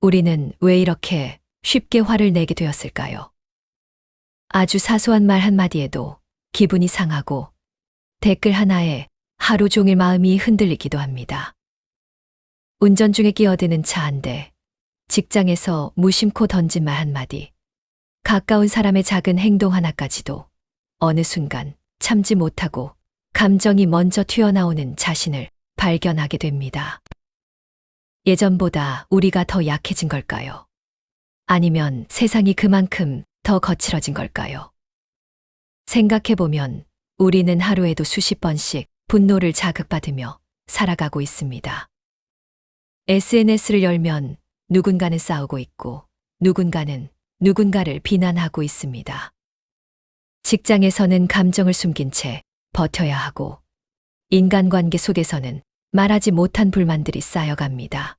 우리는 왜 이렇게 쉽게 화를 내게 되었을까요? 아주 사소한 말 한마디에도 기분이 상하고 댓글 하나에 하루 종일 마음이 흔들리기도 합니다. 운전 중에 끼어드는 차 한 대, 직장에서 무심코 던진 말 한마디, 가까운 사람의 작은 행동 하나까지도 어느 순간 참지 못하고 감정이 먼저 튀어나오는 자신을 발견하게 됩니다. 예전보다 우리가 더 약해진 걸까요? 아니면 세상이 그만큼 더 거칠어진 걸까요? 생각해보면 우리는 하루에도 수십 번씩 분노를 자극받으며 살아가고 있습니다. SNS를 열면 누군가는 싸우고 있고 누군가는 누군가를 비난하고 있습니다. 직장에서는 감정을 숨긴 채 버텨야 하고 인간관계 속에서는 말하지 못한 불만들이 쌓여갑니다.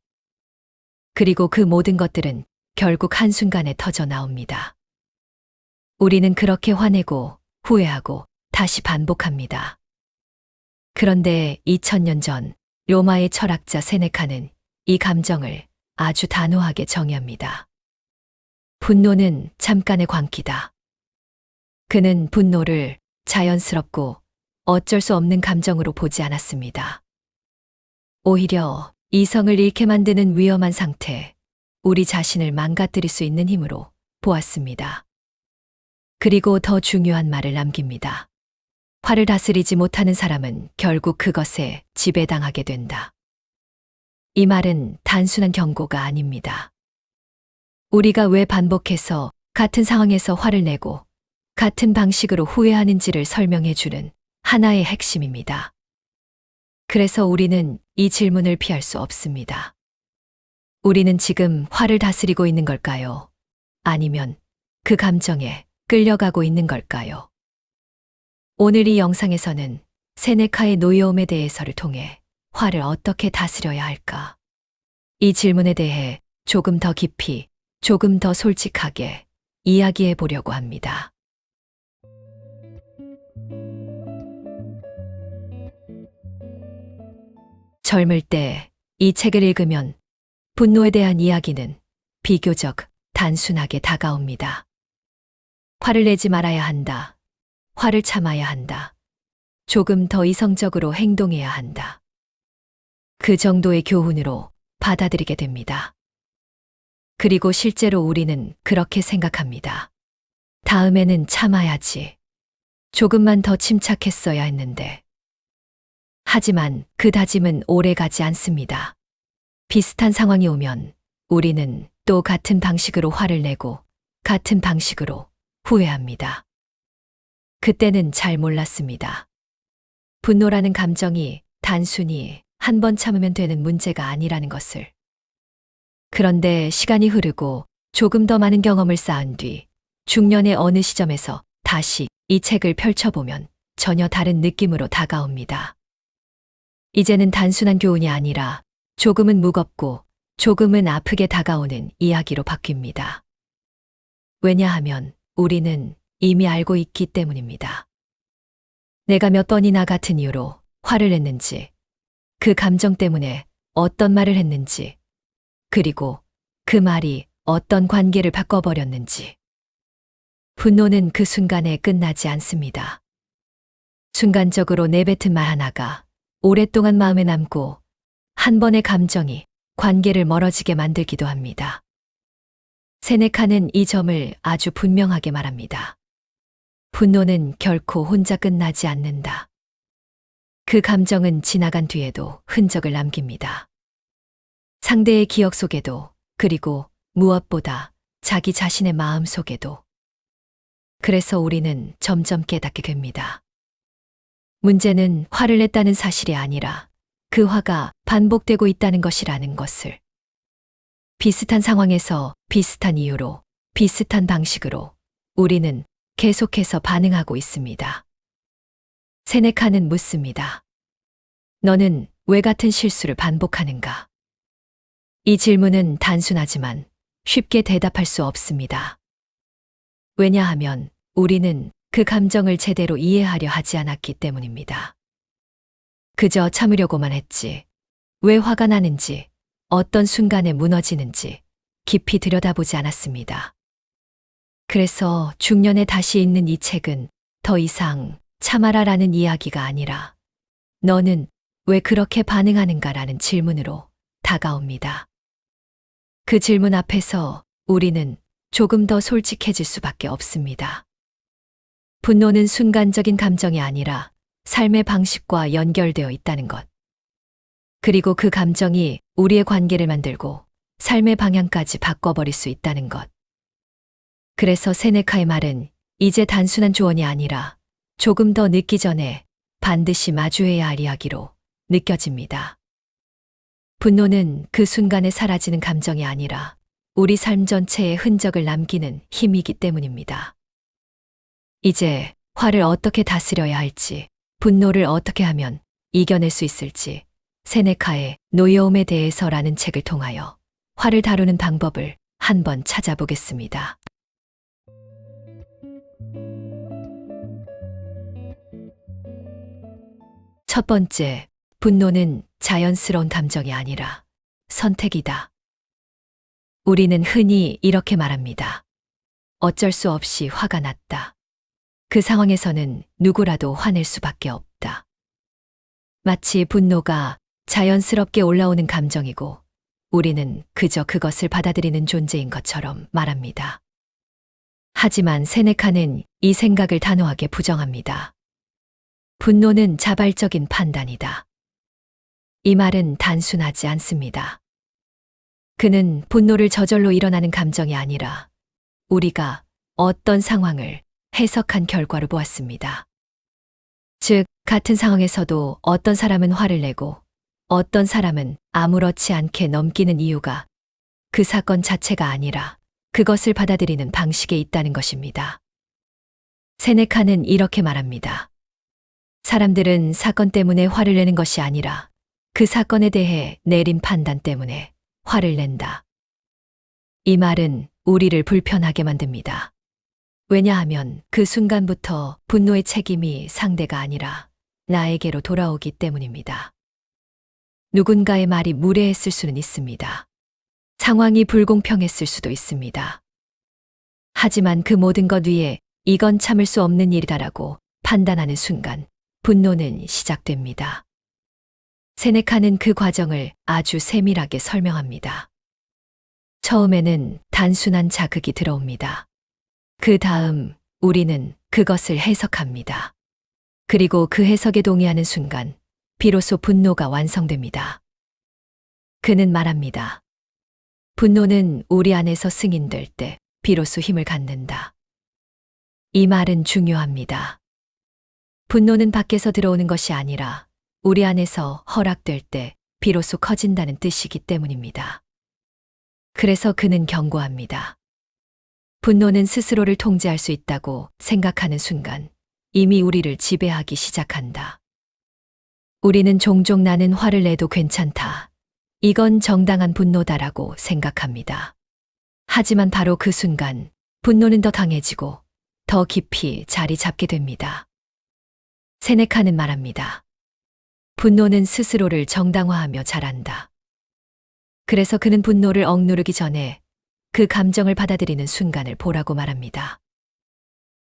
그리고 그 모든 것들은 결국 한순간에 터져 나옵니다. 우리는 그렇게 화내고 후회하고 다시 반복합니다. 그런데 2000년 전 로마의 철학자 세네카는 이 감정을 아주 단호하게 정의합니다. 분노는 잠깐의 광기다. 그는 분노를 자연스럽고 어쩔 수 없는 감정으로 보지 않았습니다. 오히려 이성을 잃게 만드는 위험한 상태, 우리 자신을 망가뜨릴 수 있는 힘으로 보았습니다. 그리고 더 중요한 말을 남깁니다. 화를 다스리지 못하는 사람은 결국 그것에 지배당하게 된다. 이 말은 단순한 경고가 아닙니다. 우리가 왜 반복해서 같은 상황에서 화를 내고 같은 방식으로 후회하는지를 설명해 주는 하나의 핵심입니다. 그래서 우리는 이 질문을 피할 수 없습니다. 우리는 지금 화를 다스리고 있는 걸까요? 아니면 그 감정에 끌려가고 있는 걸까요? 오늘 이 영상에서는 세네카의 노여움에 대해서를 통해 화를 어떻게 다스려야 할까? 이 질문에 대해 조금 더 깊이, 조금 더 솔직하게 이야기해 보려고 합니다. 젊을 때 이 책을 읽으면 분노에 대한 이야기는 비교적 단순하게 다가옵니다. 화를 내지 말아야 한다. 화를 참아야 한다. 조금 더 이성적으로 행동해야 한다. 그 정도의 교훈으로 받아들이게 됩니다. 그리고 실제로 우리는 그렇게 생각합니다. 다음에는 참아야지. 조금만 더 침착했어야 했는데. 하지만 그 다짐은 오래 가지 않습니다. 비슷한 상황이 오면 우리는 또 같은 방식으로 화를 내고 같은 방식으로 후회합니다. 그때는 잘 몰랐습니다. 분노라는 감정이 단순히 한 번 참으면 되는 문제가 아니라는 것을. 그런데 시간이 흐르고 조금 더 많은 경험을 쌓은 뒤 중년의 어느 시점에서 다시 이 책을 펼쳐보면 전혀 다른 느낌으로 다가옵니다. 이제는 단순한 교훈이 아니라 조금은 무겁고 조금은 아프게 다가오는 이야기로 바뀝니다. 왜냐하면 우리는 이미 알고 있기 때문입니다. 내가 몇 번이나 같은 이유로 화를 냈는지, 그 감정 때문에 어떤 말을 했는지, 그리고 그 말이 어떤 관계를 바꿔버렸는지. 분노는 그 순간에 끝나지 않습니다. 순간적으로 내뱉은 말 하나가 오랫동안 마음에 남고 한 번의 감정이 관계를 멀어지게 만들기도 합니다. 세네카는 이 점을 아주 분명하게 말합니다. 분노는 결코 혼자 끝나지 않는다. 그 감정은 지나간 뒤에도 흔적을 남깁니다. 상대의 기억 속에도, 그리고 무엇보다 자기 자신의 마음 속에도. 그래서 우리는 점점 깨닫게 됩니다. 문제는 화를 냈다는 사실이 아니라 그 화가 반복되고 있다는 것이라는 것을. 비슷한 상황에서 비슷한 이유로, 비슷한 방식으로 우리는 계속해서 반응하고 있습니다. 세네카는 묻습니다. 너는 왜 같은 실수를 반복하는가? 이 질문은 단순하지만 쉽게 대답할 수 없습니다. 왜냐하면 우리는 그 감정을 제대로 이해하려 하지 않았기 때문입니다. 그저 참으려고만 했지. 왜 화가 나는지, 어떤 순간에 무너지는지 깊이 들여다보지 않았습니다. 그래서 중년에 다시 읽는 이 책은 더 이상 참아라라는 이야기가 아니라 너는 왜 그렇게 반응하는가라는 질문으로 다가옵니다. 그 질문 앞에서 우리는 조금 더 솔직해질 수밖에 없습니다. 분노는 순간적인 감정이 아니라 삶의 방식과 연결되어 있다는 것. 그리고 그 감정이 우리의 관계를 만들고 삶의 방향까지 바꿔버릴 수 있다는 것. 그래서 세네카의 말은 이제 단순한 조언이 아니라 조금 더 늦기 전에 반드시 마주해야 할 이야기로 느껴집니다. 분노는 그 순간에 사라지는 감정이 아니라 우리 삶 전체에 흔적을 남기는 힘이기 때문입니다. 이제 화를 어떻게 다스려야 할지, 분노를 어떻게 하면 이겨낼 수 있을지, 세네카의 노여움에 대해서라는 책을 통하여 화를 다루는 방법을 한번 찾아보겠습니다. 첫 번째, 분노는 자연스러운 감정이 아니라 선택이다. 우리는 흔히 이렇게 말합니다. 어쩔 수 없이 화가 났다. 그 상황에서는 누구라도 화낼 수밖에 없다. 마치 분노가 자연스럽게 올라오는 감정이고 우리는 그저 그것을 받아들이는 존재인 것처럼 말합니다. 하지만 세네카는 이 생각을 단호하게 부정합니다. 분노는 자발적인 판단이다. 이 말은 단순하지 않습니다. 그는 분노를 저절로 일어나는 감정이 아니라 우리가 어떤 상황을 해석한 결과로 보았습니다. 즉, 같은 상황에서도 어떤 사람은 화를 내고 어떤 사람은 아무렇지 않게 넘기는 이유가 그 사건 자체가 아니라 그것을 받아들이는 방식에 있다는 것입니다. 세네카는 이렇게 말합니다. 사람들은 사건 때문에 화를 내는 것이 아니라 그 사건에 대해 내린 판단 때문에 화를 낸다. 이 말은 우리를 불편하게 만듭니다. 왜냐하면 그 순간부터 분노의 책임이 상대가 아니라 나에게로 돌아오기 때문입니다. 누군가의 말이 무례했을 수는 있습니다. 상황이 불공평했을 수도 있습니다. 하지만 그 모든 것 위에 이건 참을 수 없는 일이다라고 판단하는 순간 분노는 시작됩니다. 세네카는 그 과정을 아주 세밀하게 설명합니다. 처음에는 단순한 자극이 들어옵니다. 그 다음 우리는 그것을 해석합니다. 그리고 그 해석에 동의하는 순간 비로소 분노가 완성됩니다. 그는 말합니다. 분노는 우리 안에서 승인될 때 비로소 힘을 갖는다. 이 말은 중요합니다. 분노는 밖에서 들어오는 것이 아니라 우리 안에서 허락될 때 비로소 커진다는 뜻이기 때문입니다. 그래서 그는 경고합니다. 분노는 스스로를 통제할 수 있다고 생각하는 순간 이미 우리를 지배하기 시작한다. 우리는 종종 나는 화를 내도 괜찮다. 이건 정당한 분노다라고 생각합니다. 하지만 바로 그 순간 분노는 더 강해지고 더 깊이 자리 잡게 됩니다. 세네카는 말합니다. 분노는 스스로를 정당화하며 자란다. 그래서 그는 분노를 억누르기 전에 그 감정을 받아들이는 순간을 보라고 말합니다.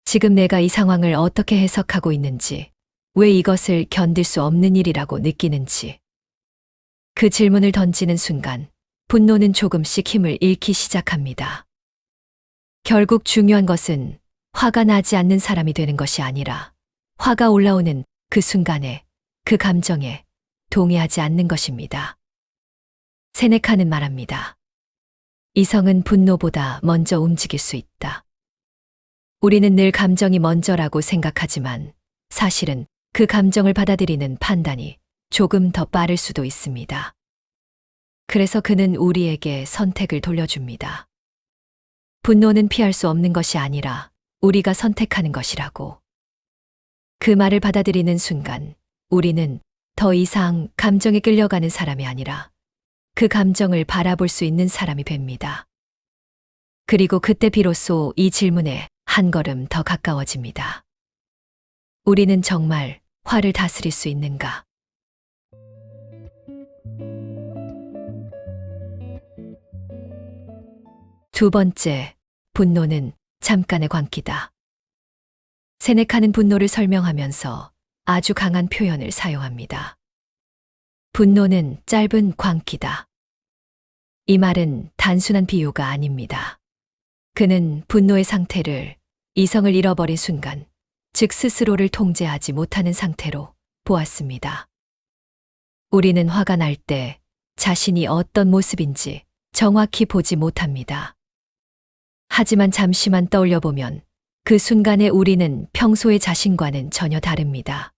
지금 내가 이 상황을 어떻게 해석하고 있는지, 왜 이것을 견딜 수 없는 일이라고 느끼는지. 그 질문을 던지는 순간 분노는 조금씩 힘을 잃기 시작합니다. 결국 중요한 것은 화가 나지 않는 사람이 되는 것이 아니라 화가 올라오는 그 순간에 그 감정에 동의하지 않는 것입니다. 세네카는 말합니다. 이성은 분노보다 먼저 움직일 수 있다. 우리는 늘 감정이 먼저라고 생각하지만 사실은 그 감정을 받아들이는 판단이 조금 더 빠를 수도 있습니다. 그래서 그는 우리에게 선택을 돌려줍니다. 분노는 피할 수 없는 것이 아니라 우리가 선택하는 것이라고. 그 말을 받아들이는 순간 우리는 더 이상 감정에 끌려가는 사람이 아니라 그 감정을 바라볼 수 있는 사람이 됩니다. 그리고 그때 비로소 이 질문에 한 걸음 더 가까워집니다. 우리는 정말 화를 다스릴 수 있는가? 두 번째, 분노는 잠깐의 광기다. 세네카는 분노를 설명하면서 아주 강한 표현을 사용합니다. 분노는 짧은 광기다. 이 말은 단순한 비유가 아닙니다. 그는 분노의 상태를 이성을 잃어버린 순간, 즉 스스로를 통제하지 못하는 상태로 보았습니다. 우리는 화가 날 때 자신이 어떤 모습인지 정확히 보지 못합니다. 하지만 잠시만 떠올려 보면 그 순간에 우리는 평소의 자신과는 전혀 다릅니다.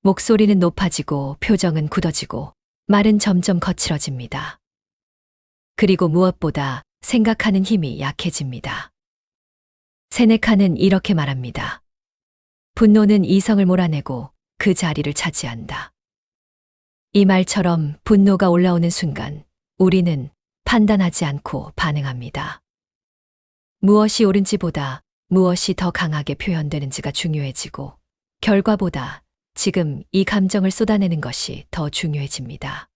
목소리는 높아지고 표정은 굳어지고 말은 점점 거칠어집니다. 그리고 무엇보다 생각하는 힘이 약해집니다. 세네카는 이렇게 말합니다. 분노는 이성을 몰아내고 그 자리를 차지한다. 이 말처럼 분노가 올라오는 순간 우리는 판단하지 않고 반응합니다. 무엇이 옳은지보다 무엇이 더 강하게 표현되는지가 중요해지고 결과보다 지금 이 감정을 쏟아내는 것이 더 중요해집니다.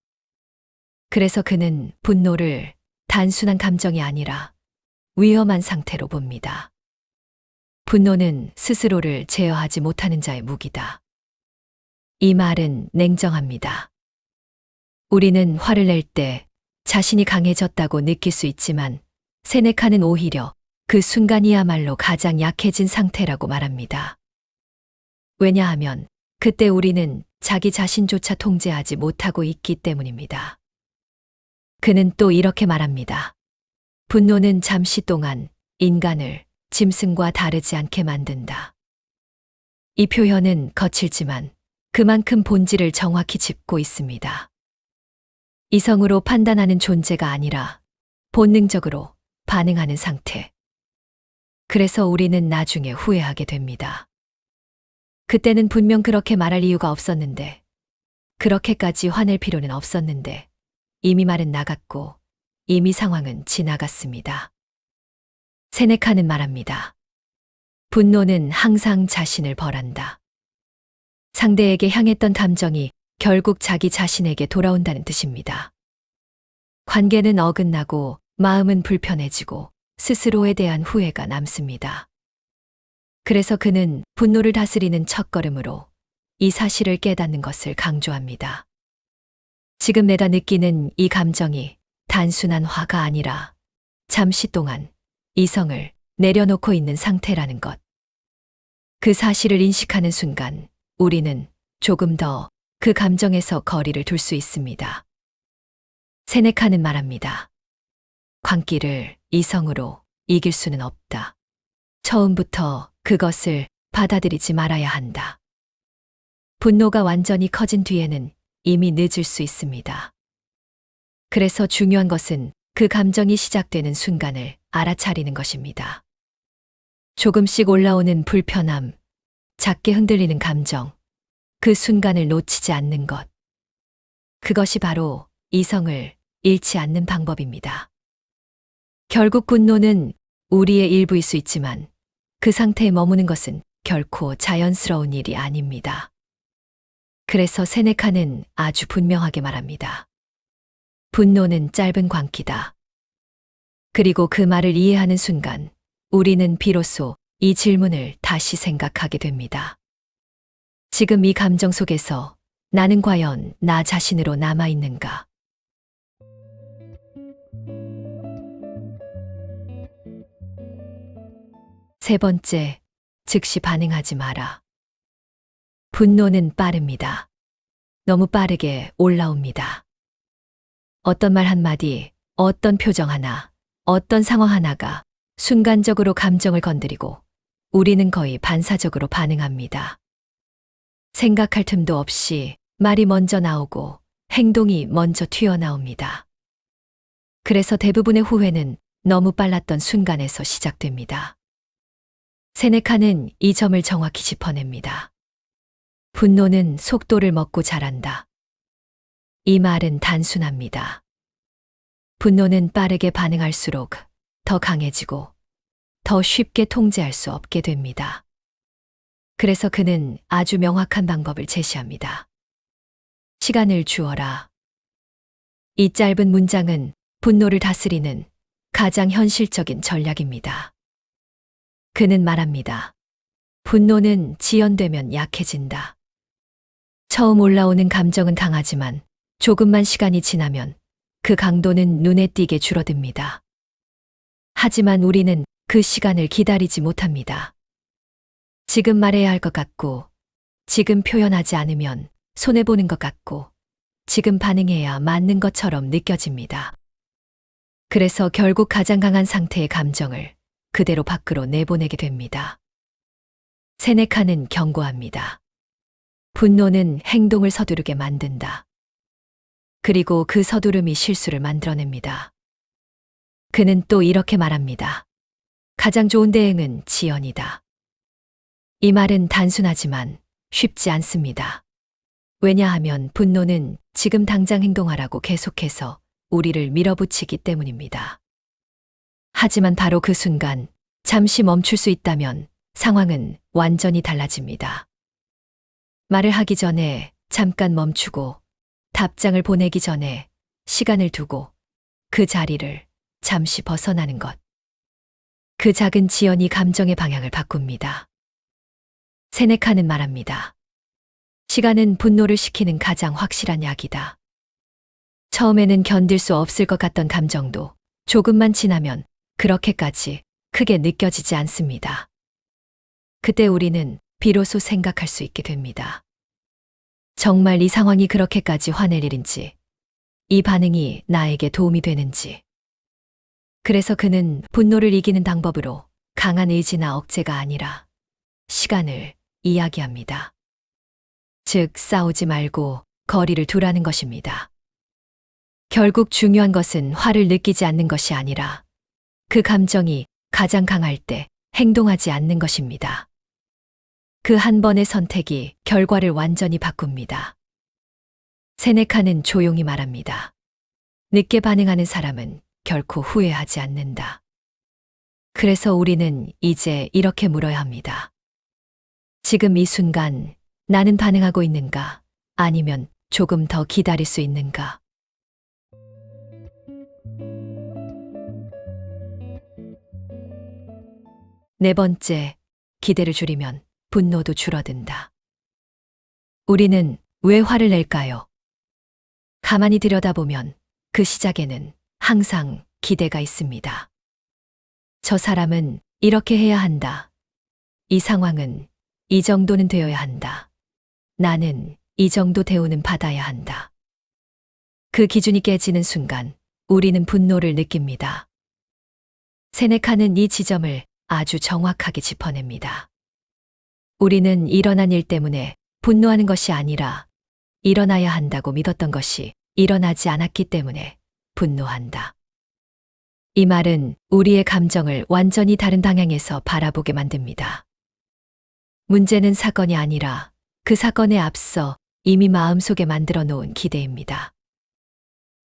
그래서 그는 분노를 단순한 감정이 아니라 위험한 상태로 봅니다. 분노는 스스로를 제어하지 못하는 자의 무기다. 이 말은 냉정합니다. 우리는 화를 낼 때 자신이 강해졌다고 느낄 수 있지만 세네카는 오히려 그 순간이야말로 가장 약해진 상태라고 말합니다. 왜냐하면 그때 우리는 자기 자신조차 통제하지 못하고 있기 때문입니다. 그는 또 이렇게 말합니다. 분노는 잠시 동안 인간을 짐승과 다르지 않게 만든다. 이 표현은 거칠지만 그만큼 본질을 정확히 짚고 있습니다. 이성으로 판단하는 존재가 아니라 본능적으로 반응하는 상태. 그래서 우리는 나중에 후회하게 됩니다. 그때는 분명 그렇게 말할 이유가 없었는데, 그렇게까지 화낼 필요는 없었는데, 이미 말은 나갔고, 이미 상황은 지나갔습니다. 세네카는 말합니다. 분노는 항상 자신을 벌한다. 상대에게 향했던 감정이 결국 자기 자신에게 돌아온다는 뜻입니다. 관계는 어긋나고 마음은 불편해지고 스스로에 대한 후회가 남습니다. 그래서 그는 분노를 다스리는 첫걸음으로 이 사실을 깨닫는 것을 강조합니다. 지금 내가 느끼는 이 감정이 단순한 화가 아니라 잠시 동안 이성을 내려놓고 있는 상태라는 것. 그 사실을 인식하는 순간 우리는 조금 더 그 감정에서 거리를 둘 수 있습니다. 세네카는 말합니다. 광기를 이성으로 이길 수는 없다. 처음부터 그것을 받아들이지 말아야 한다. 분노가 완전히 커진 뒤에는 이미 늦을 수 있습니다. 그래서 중요한 것은 그 감정이 시작되는 순간을 알아차리는 것입니다. 조금씩 올라오는 불편함, 작게 흔들리는 감정, 그 순간을 놓치지 않는 것. 그것이 바로 이성을 잃지 않는 방법입니다. 결국 분노는 우리의 일부일 수 있지만 그 상태에 머무는 것은 결코 자연스러운 일이 아닙니다. 그래서 세네카는 아주 분명하게 말합니다. 분노는 짧은 광기다. 그리고 그 말을 이해하는 순간 우리는 비로소 이 질문을 다시 생각하게 됩니다. 지금 이 감정 속에서 나는 과연 나 자신으로 남아있는가? 세 번째, 즉시 반응하지 마라. 분노는 빠릅니다. 너무 빠르게 올라옵니다. 어떤 말 한마디, 어떤 표정 하나, 어떤 상황 하나가 순간적으로 감정을 건드리고 우리는 거의 반사적으로 반응합니다. 생각할 틈도 없이 말이 먼저 나오고 행동이 먼저 튀어나옵니다. 그래서 대부분의 후회는 너무 빨랐던 순간에서 시작됩니다. 세네카는 이 점을 정확히 짚어냅니다. 분노는 속도를 먹고 자란다. 이 말은 단순합니다. 분노는 빠르게 반응할수록 더 강해지고 더 쉽게 통제할 수 없게 됩니다. 그래서 그는 아주 명확한 방법을 제시합니다. 시간을 주어라. 이 짧은 문장은 분노를 다스리는 가장 현실적인 전략입니다. 그는 말합니다. 분노는 지연되면 약해진다. 처음 올라오는 감정은 강하지만 조금만 시간이 지나면 그 강도는 눈에 띄게 줄어듭니다. 하지만 우리는 그 시간을 기다리지 못합니다. 지금 말해야 할 것 같고, 지금 표현하지 않으면 손해보는 것 같고, 지금 반응해야 맞는 것처럼 느껴집니다. 그래서 결국 가장 강한 상태의 감정을 그대로 밖으로 내보내게 됩니다. 세네카는 경고합니다. 분노는 행동을 서두르게 만든다. 그리고 그 서두름이 실수를 만들어냅니다. 그는 또 이렇게 말합니다. 가장 좋은 대응은 지연이다. 이 말은 단순하지만 쉽지 않습니다. 왜냐하면 분노는 지금 당장 행동하라고 계속해서 우리를 밀어붙이기 때문입니다. 하지만 바로 그 순간 잠시 멈출 수 있다면 상황은 완전히 달라집니다. 말을 하기 전에 잠깐 멈추고 답장을 보내기 전에 시간을 두고 그 자리를 잠시 벗어나는 것. 그 작은 지연이 감정의 방향을 바꿉니다. 세네카는 말합니다. 시간은 분노를 식히는 가장 확실한 약이다. 처음에는 견딜 수 없을 것 같던 감정도 조금만 지나면 그렇게까지 크게 느껴지지 않습니다. 그때 우리는 비로소 생각할 수 있게 됩니다. 정말 이 상황이 그렇게까지 화낼 일인지, 이 반응이 나에게 도움이 되는지. 그래서 그는 분노를 이기는 방법으로 강한 의지나 억제가 아니라 시간을 이야기합니다. 즉, 싸우지 말고 거리를 두라는 것입니다. 결국 중요한 것은 화를 느끼지 않는 것이 아니라 그 감정이 가장 강할 때 행동하지 않는 것입니다. 그 한 번의 선택이 결과를 완전히 바꿉니다. 세네카는 조용히 말합니다. 늦게 반응하는 사람은 결코 후회하지 않는다. 그래서 우리는 이제 이렇게 물어야 합니다. 지금 이 순간 나는 반응하고 있는가? 아니면 조금 더 기다릴 수 있는가? 네 번째, 기대를 줄이면 분노도 줄어든다. 우리는 왜 화를 낼까요? 가만히 들여다보면 그 시작에는 항상 기대가 있습니다. 저 사람은 이렇게 해야 한다. 이 상황은 이 정도는 되어야 한다. 나는 이 정도 대우는 받아야 한다. 그 기준이 깨지는 순간 우리는 분노를 느낍니다. 세네카는 이 지점을 아주 정확하게 짚어냅니다. 우리는 일어난 일 때문에 분노하는 것이 아니라 일어나야 한다고 믿었던 것이 일어나지 않았기 때문에 분노한다. 이 말은 우리의 감정을 완전히 다른 방향에서 바라보게 만듭니다. 문제는 사건이 아니라 그 사건에 앞서 이미 마음속에 만들어 놓은 기대입니다.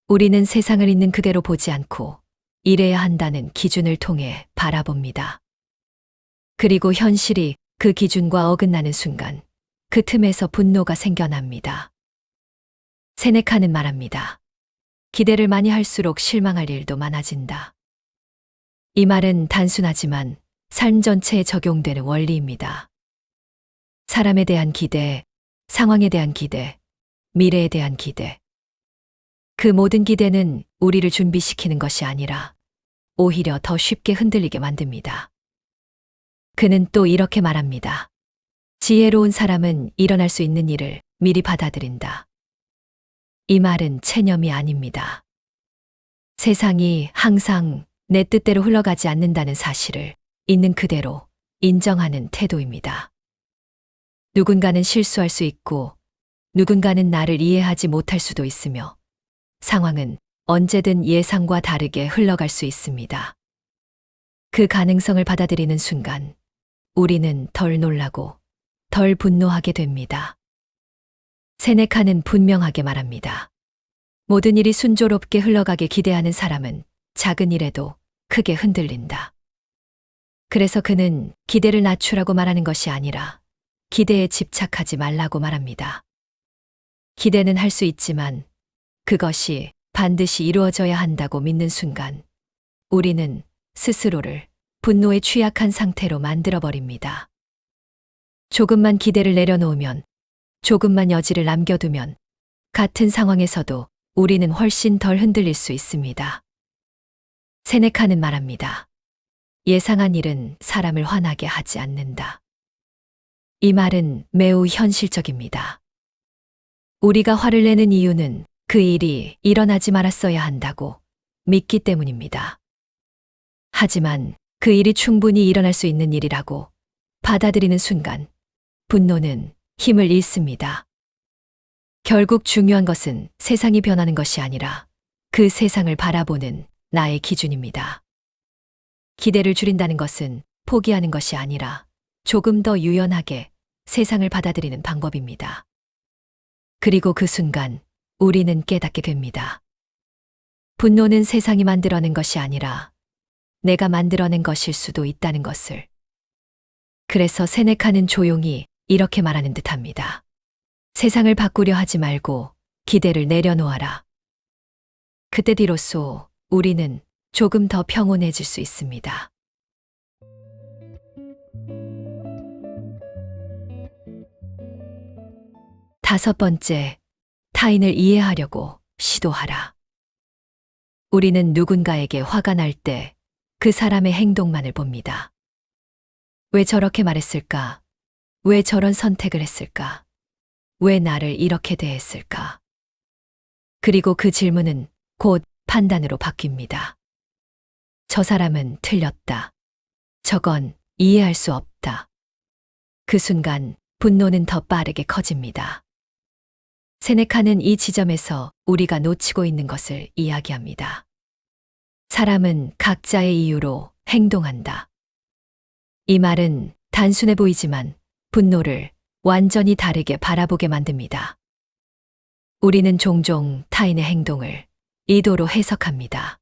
우리는 세상을 있는 그대로 보지 않고 이래야 한다는 기준을 통해 바라봅니다. 그리고 현실이 그 기준과 어긋나는 순간 그 틈에서 분노가 생겨납니다. 세네카는 말합니다. 기대를 많이 할수록 실망할 일도 많아진다. 이 말은 단순하지만 삶 전체에 적용되는 원리입니다. 사람에 대한 기대, 상황에 대한 기대, 미래에 대한 기대. 그 모든 기대는 우리를 준비시키는 것이 아니라 오히려 더 쉽게 흔들리게 만듭니다. 그는 또 이렇게 말합니다. 지혜로운 사람은 일어날 수 있는 일을 미리 받아들인다. 이 말은 체념이 아닙니다. 세상이 항상 내 뜻대로 흘러가지 않는다는 사실을 있는 그대로 인정하는 태도입니다. 누군가는 실수할 수 있고 누군가는 나를 이해하지 못할 수도 있으며 상황은 언제든 예상과 다르게 흘러갈 수 있습니다. 그 가능성을 받아들이는 순간 우리는 덜 놀라고 덜 분노하게 됩니다. 세네카는 분명하게 말합니다. 모든 일이 순조롭게 흘러가게 기대하는 사람은 작은 일에도 크게 흔들린다. 그래서 그는 기대를 낮추라고 말하는 것이 아니라 기대에 집착하지 말라고 말합니다. 기대는 할 수 있지만 그것이 반드시 이루어져야 한다고 믿는 순간 우리는 스스로를 분노에 취약한 상태로 만들어버립니다. 조금만 기대를 내려놓으면, 조금만 여지를 남겨두면 같은 상황에서도 우리는 훨씬 덜 흔들릴 수 있습니다. 세네카는 말합니다. 예상한 일은 사람을 화나게 하지 않는다. 이 말은 매우 현실적입니다. 우리가 화를 내는 이유는 그 일이 일어나지 말았어야 한다고 믿기 때문입니다. 하지만 그 일이 충분히 일어날 수 있는 일이라고 받아들이는 순간 분노는 힘을 잃습니다. 결국 중요한 것은 세상이 변하는 것이 아니라 그 세상을 바라보는 나의 기준입니다. 기대를 줄인다는 것은 포기하는 것이 아니라 조금 더 유연하게 세상을 받아들이는 방법입니다. 그리고 그 순간 우리는 깨닫게 됩니다. 분노는 세상이 만들어낸 것이 아니라 내가 만들어낸 것일 수도 있다는 것을. 그래서 세네카는 조용히 이렇게 말하는 듯합니다. 세상을 바꾸려 하지 말고 기대를 내려놓아라. 그때 비로소 우리는 조금 더 평온해질 수 있습니다. 다섯 번째, 타인을 이해하려고 시도하라. 우리는 누군가에게 화가 날 때 그 사람의 행동만을 봅니다. 왜 저렇게 말했을까? 왜 저런 선택을 했을까? 왜 나를 이렇게 대했을까? 그리고 그 질문은 곧 판단으로 바뀝니다. 저 사람은 틀렸다. 저건 이해할 수 없다. 그 순간 분노는 더 빠르게 커집니다. 세네카는 이 지점에서 우리가 놓치고 있는 것을 이야기합니다. 사람은 각자의 이유로 행동한다. 이 말은 단순해 보이지만 분노를 완전히 다르게 바라보게 만듭니다. 우리는 종종 타인의 행동을 의도로 해석합니다.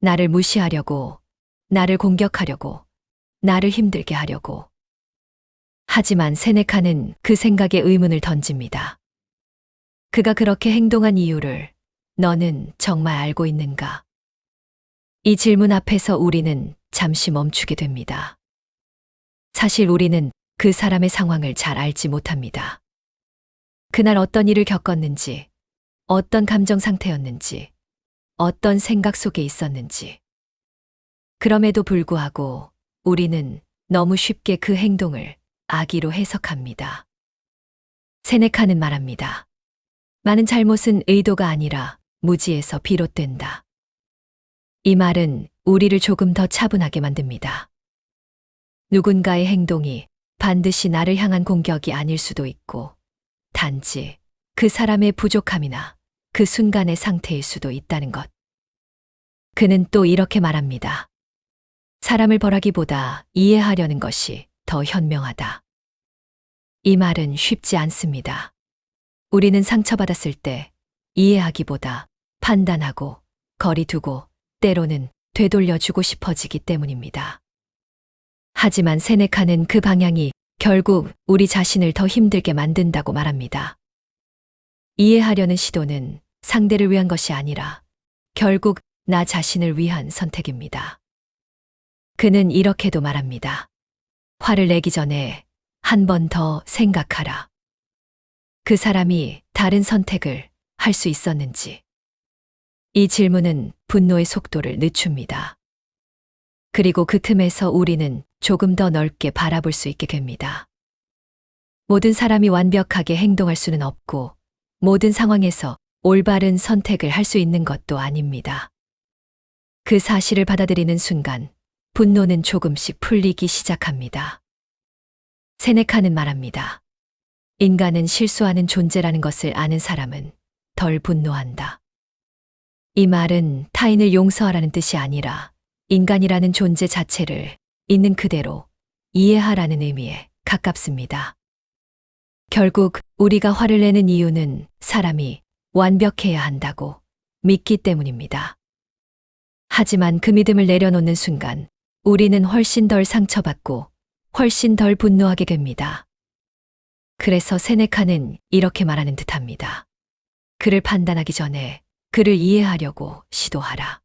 나를 무시하려고, 나를 공격하려고, 나를 힘들게 하려고. 하지만 세네카는 그 생각에 의문을 던집니다. 그가 그렇게 행동한 이유를 너는 정말 알고 있는가? 이 질문 앞에서 우리는 잠시 멈추게 됩니다. 사실 우리는 그 사람의 상황을 잘 알지 못합니다. 그날 어떤 일을 겪었는지, 어떤 감정 상태였는지, 어떤 생각 속에 있었는지. 그럼에도 불구하고 우리는 너무 쉽게 그 행동을 악의로 해석합니다. 세네카는 말합니다. 많은 잘못은 의도가 아니라 무지에서 비롯된다. 이 말은 우리를 조금 더 차분하게 만듭니다. 누군가의 행동이 반드시 나를 향한 공격이 아닐 수도 있고, 단지 그 사람의 부족함이나 그 순간의 상태일 수도 있다는 것. 그는 또 이렇게 말합니다. 사람을 벌하기보다 이해하려는 것이 더 현명하다. 이 말은 쉽지 않습니다. 우리는 상처받았을 때 이해하기보다 판단하고 거리 두고 때로는 되돌려주고 싶어지기 때문입니다. 하지만 세네카는 그 방향이 결국 우리 자신을 더 힘들게 만든다고 말합니다. 이해하려는 시도는 상대를 위한 것이 아니라 결국 나 자신을 위한 선택입니다. 그는 이렇게도 말합니다. 화를 내기 전에 한 번 더 생각하라. 그 사람이 다른 선택을 할 수 있었는지. 이 질문은 분노의 속도를 늦춥니다. 그리고 그 틈에서 우리는 조금 더 넓게 바라볼 수 있게 됩니다. 모든 사람이 완벽하게 행동할 수는 없고, 모든 상황에서 올바른 선택을 할 수 있는 것도 아닙니다. 그 사실을 받아들이는 순간, 분노는 조금씩 풀리기 시작합니다. 세네카는 말합니다. 인간은 실수하는 존재라는 것을 아는 사람은 덜 분노한다. 이 말은 타인을 용서하라는 뜻이 아니라 인간이라는 존재 자체를 있는 그대로 이해하라는 의미에 가깝습니다. 결국 우리가 화를 내는 이유는 사람이 완벽해야 한다고 믿기 때문입니다. 하지만 그 믿음을 내려놓는 순간 우리는 훨씬 덜 상처받고 훨씬 덜 분노하게 됩니다. 그래서 세네카는 이렇게 말하는 듯합니다. 그를 판단하기 전에 그를 이해하려고 시도하라.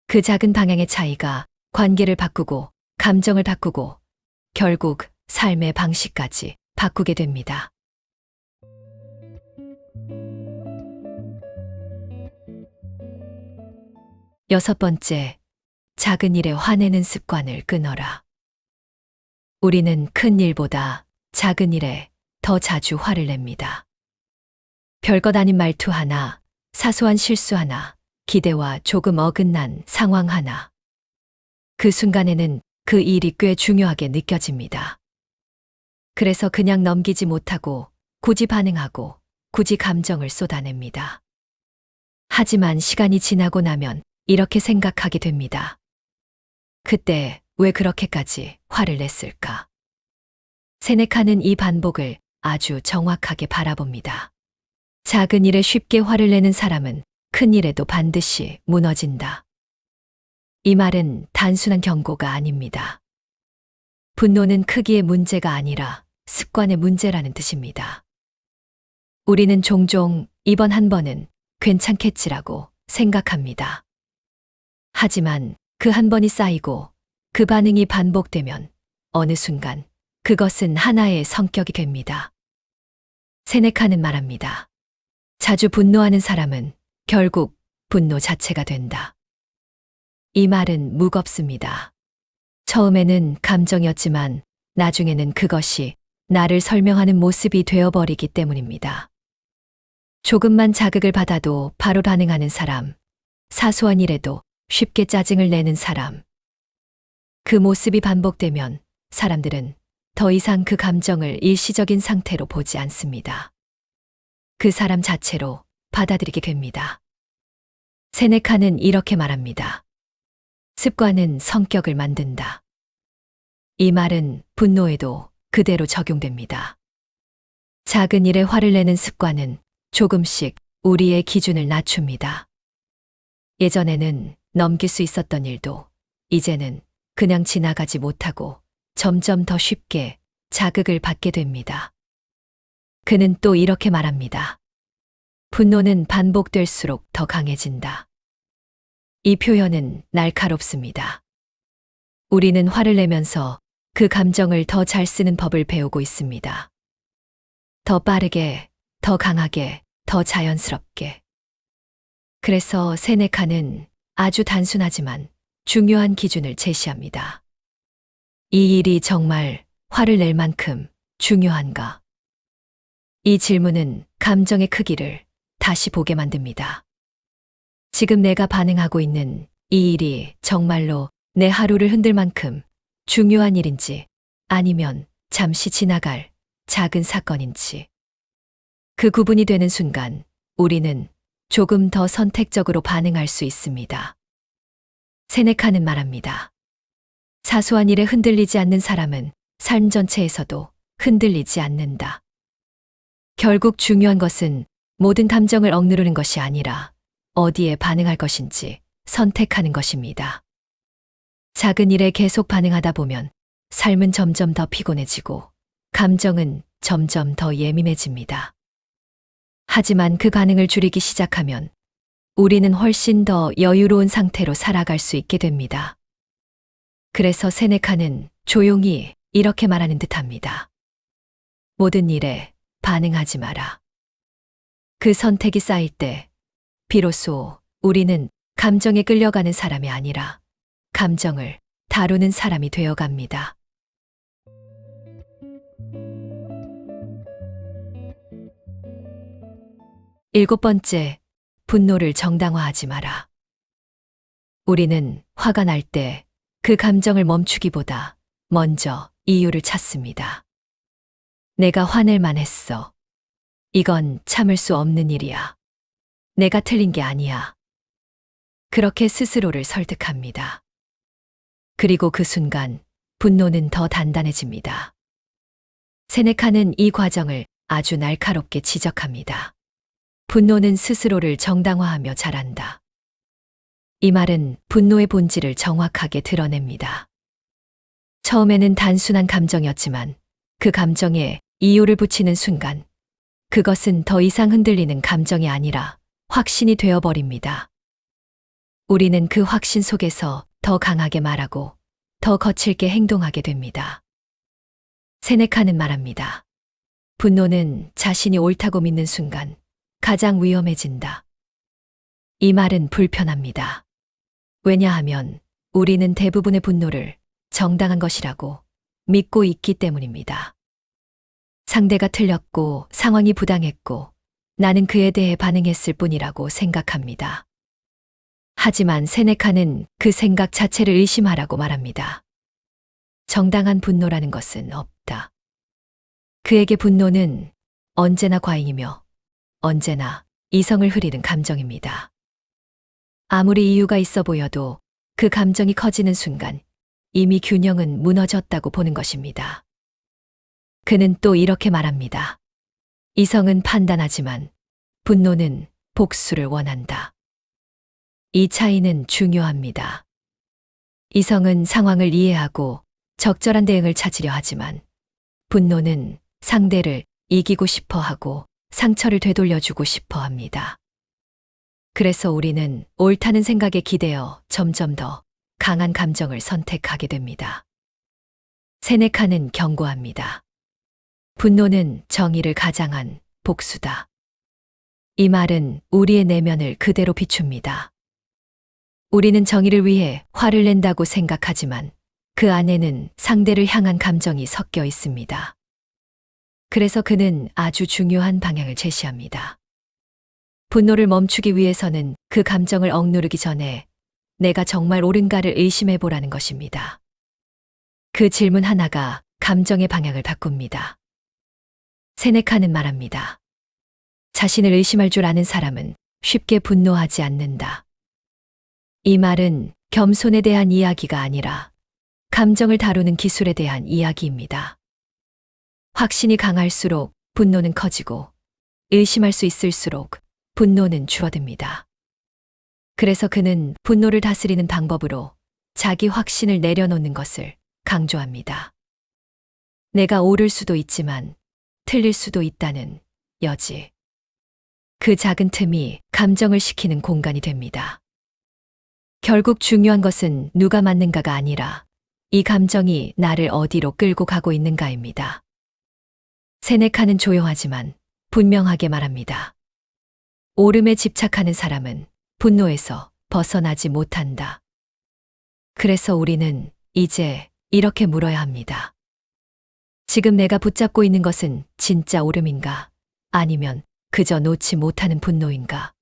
그 작은 방향의 차이가 관계를 바꾸고 감정을 바꾸고 결국 삶의 방식까지 바꾸게 됩니다. 여섯 번째, 작은 일에 화내는 습관을 끊어라. 우리는 큰 일보다 작은 일에 더 자주 화를 냅니다. 별것 아닌 말투 하나, 사소한 실수 하나, 기대와 조금 어긋난 상황 하나. 그 순간에는 그 일이 꽤 중요하게 느껴집니다. 그래서 그냥 넘기지 못하고 굳이 반응하고 굳이 감정을 쏟아냅니다. 하지만 시간이 지나고 나면 이렇게 생각하게 됩니다. 그때 왜 그렇게까지 화를 냈을까? 세네카는 이 반복을 아주 정확하게 바라봅니다. 작은 일에 쉽게 화를 내는 사람은 큰 일에도 반드시 무너진다. 이 말은 단순한 경고가 아닙니다. 분노는 크기의 문제가 아니라 습관의 문제라는 뜻입니다. 우리는 종종 이번 한 번은 괜찮겠지라고 생각합니다. 하지만 그 한 번이 쌓이고 그 반응이 반복되면 어느 순간 그것은 하나의 성격이 됩니다. 세네카는 말합니다. 자주 분노하는 사람은 결국 분노 자체가 된다. 이 말은 무겁습니다. 처음에는 감정이었지만 나중에는 그것이 나를 설명하는 모습이 되어버리기 때문입니다. 조금만 자극을 받아도 바로 반응하는 사람, 사소한 일에도 쉽게 짜증을 내는 사람. 그 모습이 반복되면 사람들은 더 이상 그 감정을 일시적인 상태로 보지 않습니다. 그 사람 자체로 받아들이게 됩니다. 세네카는 이렇게 말합니다. 습관은 성격을 만든다. 이 말은 분노에도 그대로 적용됩니다. 작은 일에 화를 내는 습관은 조금씩 우리의 기준을 낮춥니다. 예전에는 넘길 수 있었던 일도 이제는 그냥 지나가지 못하고 점점 더 쉽게 자극을 받게 됩니다. 그는 또 이렇게 말합니다. 분노는 반복될수록 더 강해진다. 이 표현은 날카롭습니다. 우리는 화를 내면서 그 감정을 더 잘 쓰는 법을 배우고 있습니다. 더 빠르게, 더 강하게, 더 자연스럽게. 그래서 세네카는 아주 단순하지만 중요한 기준을 제시합니다. 이 일이 정말 화를 낼 만큼 중요한가? 이 질문은 감정의 크기를 다시 보게 만듭니다. 지금 내가 반응하고 있는 이 일이 정말로 내 하루를 흔들 만큼 중요한 일인지 아니면 잠시 지나갈 작은 사건인지. 그 구분이 되는 순간 우리는 조금 더 선택적으로 반응할 수 있습니다. 세네카는 말합니다. 사소한 일에 흔들리지 않는 사람은 삶 전체에서도 흔들리지 않는다. 결국 중요한 것은 모든 감정을 억누르는 것이 아니라 어디에 반응할 것인지 선택하는 것입니다. 작은 일에 계속 반응하다 보면 삶은 점점 더 피곤해지고 감정은 점점 더 예민해집니다. 하지만 그 반응을 줄이기 시작하면 우리는 훨씬 더 여유로운 상태로 살아갈 수 있게 됩니다. 그래서 세네카는 조용히 이렇게 말하는 듯합니다. 모든 일에 반응하지 마라. 그 선택이 쌓일 때 비로소 우리는 감정에 끌려가는 사람이 아니라 감정을 다루는 사람이 되어갑니다. 일곱 번째, 분노를 정당화하지 마라. 우리는 화가 날 때 그 감정을 멈추기보다 먼저 이유를 찾습니다. 내가 화낼 만했어. 이건 참을 수 없는 일이야. 내가 틀린 게 아니야. 그렇게 스스로를 설득합니다. 그리고 그 순간 분노는 더 단단해집니다. 세네카는 이 과정을 아주 날카롭게 지적합니다. 분노는 스스로를 정당화하며 자란다. 이 말은 분노의 본질을 정확하게 드러냅니다. 처음에는 단순한 감정이었지만 그 감정에 이유를 붙이는 순간 그것은 더 이상 흔들리는 감정이 아니라 확신이 되어버립니다. 우리는 그 확신 속에서 더 강하게 말하고 더 거칠게 행동하게 됩니다. 세네카는 말합니다. 분노는 자신이 옳다고 믿는 순간 가장 위험해진다. 이 말은 불편합니다. 왜냐하면 우리는 대부분의 분노를 정당한 것이라고 믿고 있기 때문입니다. 상대가 틀렸고 상황이 부당했고 나는 그에 대해 반응했을 뿐이라고 생각합니다. 하지만 세네카는 그 생각 자체를 의심하라고 말합니다. 정당한 분노라는 것은 없다. 그에게 분노는 언제나 과잉이며 언제나 이성을 흐리는 감정입니다. 아무리 이유가 있어 보여도 그 감정이 커지는 순간 이미 균형은 무너졌다고 보는 것입니다. 그는 또 이렇게 말합니다. 이성은 판단하지만 분노는 복수를 원한다. 이 차이는 중요합니다. 이성은 상황을 이해하고 적절한 대응을 찾으려 하지만 분노는 상대를 이기고 싶어 하고 상처를 되돌려주고 싶어 합니다. 그래서 우리는 옳다는 생각에 기대어 점점 더 강한 감정을 선택하게 됩니다. 세네카는 경고합니다. 분노는 정의를 가장한 복수다. 이 말은 우리의 내면을 그대로 비춥니다. 우리는 정의를 위해 화를 낸다고 생각하지만 그 안에는 상대를 향한 감정이 섞여 있습니다. 그래서 그는 아주 중요한 방향을 제시합니다. 분노를 멈추기 위해서는 그 감정을 억누르기 전에 내가 정말 옳은가를 의심해 보라는 것입니다. 그 질문 하나가 감정의 방향을 바꿉니다. 세네카는 말합니다. 자신을 의심할 줄 아는 사람은 쉽게 분노하지 않는다. 이 말은 겸손에 대한 이야기가 아니라 감정을 다루는 기술에 대한 이야기입니다. 확신이 강할수록 분노는 커지고 의심할 수 있을수록 분노는 줄어듭니다. 그래서 그는 분노를 다스리는 방법으로 자기 확신을 내려놓는 것을 강조합니다. 내가 옳을 수도 있지만 틀릴 수도 있다는 여지. 그 작은 틈이 감정을 식히는 공간이 됩니다. 결국 중요한 것은 누가 맞는가가 아니라 이 감정이 나를 어디로 끌고 가고 있는가입니다. 세네카는 조용하지만 분명하게 말합니다. 옳음에 집착하는 사람은 분노에서 벗어나지 못한다. 그래서 우리는 이제 이렇게 물어야 합니다. 지금 내가 붙잡고 있는 것은 진짜 옳음인가? 아니면 그저 놓지 못하는 분노인가?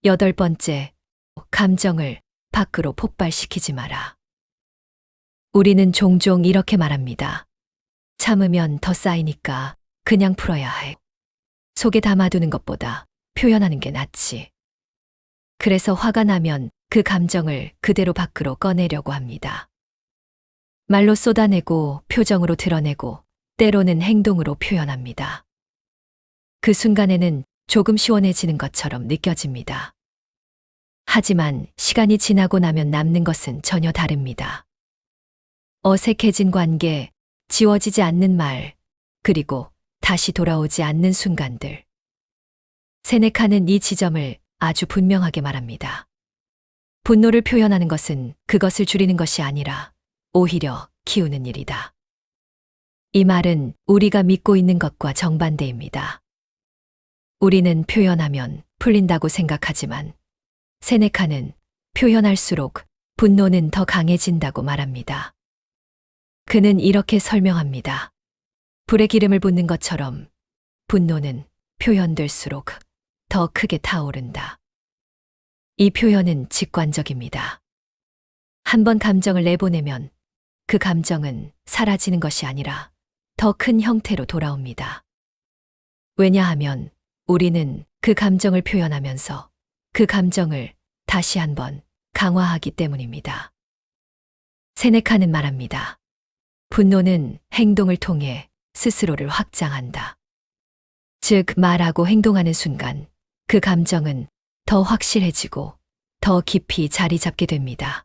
여덟 번째, 감정을 밖으로 폭발시키지 마라. 우리는 종종 이렇게 말합니다. 참으면 더 쌓이니까 그냥 풀어야 해. 속에 담아두는 것보다 표현하는 게 낫지. 그래서 화가 나면 그 감정을 그대로 밖으로 꺼내려고 합니다. 말로 쏟아내고 표정으로 드러내고 때로는 행동으로 표현합니다. 그 순간에는 조금 시원해지는 것처럼 느껴집니다. 하지만 시간이 지나고 나면 남는 것은 전혀 다릅니다. 어색해진 관계, 지워지지 않는 말, 그리고 다시 돌아오지 않는 순간들. 세네카는 이 지점을 아주 분명하게 말합니다. 분노를 표현하는 것은 그것을 줄이는 것이 아니라 오히려 키우는 일이다. 이 말은 우리가 믿고 있는 것과 정반대입니다. 우리는 표현하면 풀린다고 생각하지만 세네카는 표현할수록 분노는 더 강해진다고 말합니다. 그는 이렇게 설명합니다. 불에 기름을 붓는 것처럼 분노는 표현될수록 더 크게 타오른다. 이 표현은 직관적입니다. 한 번 감정을 내보내면 그 감정은 사라지는 것이 아니라 더 큰 형태로 돌아옵니다. 왜냐하면 우리는 그 감정을 표현하면서 그 감정을 다시 한번 강화하기 때문입니다. 세네카는 말합니다. 분노는 행동을 통해 스스로를 확장한다. 즉, 말하고 행동하는 순간 그 감정은 더 확실해지고 더 깊이 자리 잡게 됩니다.